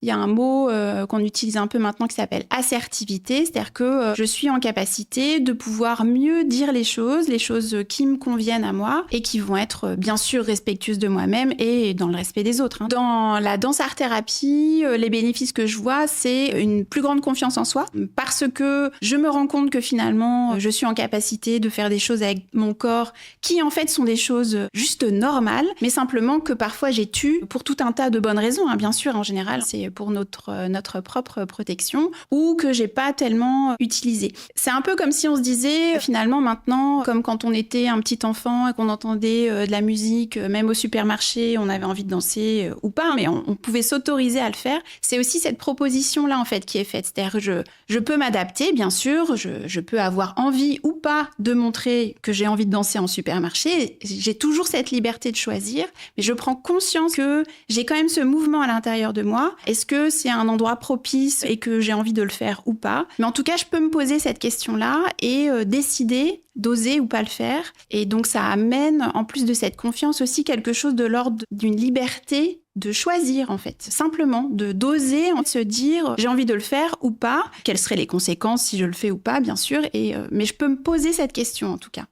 Il y a un mot qu'on utilise un peu maintenant qui s'appelle assertivité, c'est-à-dire que je suis en capacité de pouvoir mieux dire les choses qui me conviennent à moi et qui vont être bien sûr respectueuses de moi-même et dans le respect des autres. Dans la danse art thérapie, les bénéfices que je vois, c'est une plus grande confiance en soi parce que je me rends compte que finalement, je suis en capacité de faire des choses avec mon corps qui en fait sont des choses juste normales, mais simplement que parfois j'ai tué pour tout un tas de bonnes raisons, bien sûr, en général, c'est pour notre propre protection, ou que j'ai pas tellement utilisé. C'est un peu comme si on se disait, finalement, maintenant, comme quand on était un petit enfant et qu'on entendait de la musique, même au supermarché, on avait envie de danser ou pas, mais on pouvait s'autoriser à le faire. C'est aussi cette proposition-là, en fait, qui est faite. C'est-à-dire que je peux m'adapter, bien sûr, je peux avoir envie ou pas de montrer que j'ai envie de danser en supermarché. J'ai toujours cette liberté de choisir, mais je prends conscience que j'ai quand même ce mouvement à l'intérieur de moi. Est-ce que c'est un endroit propice et que j'ai envie de le faire ou pas? Mais en tout cas, je peux me poser cette question-là et décider d'oser ou pas le faire. Et donc, ça amène, en plus de cette confiance, aussi quelque chose de l'ordre d'une liberté de choisir, en fait. Simplement, d'oser se dire j'ai envie de le faire ou pas. Quelles seraient les conséquences si je le fais ou pas, bien sûr. Mais je peux me poser cette question, en tout cas.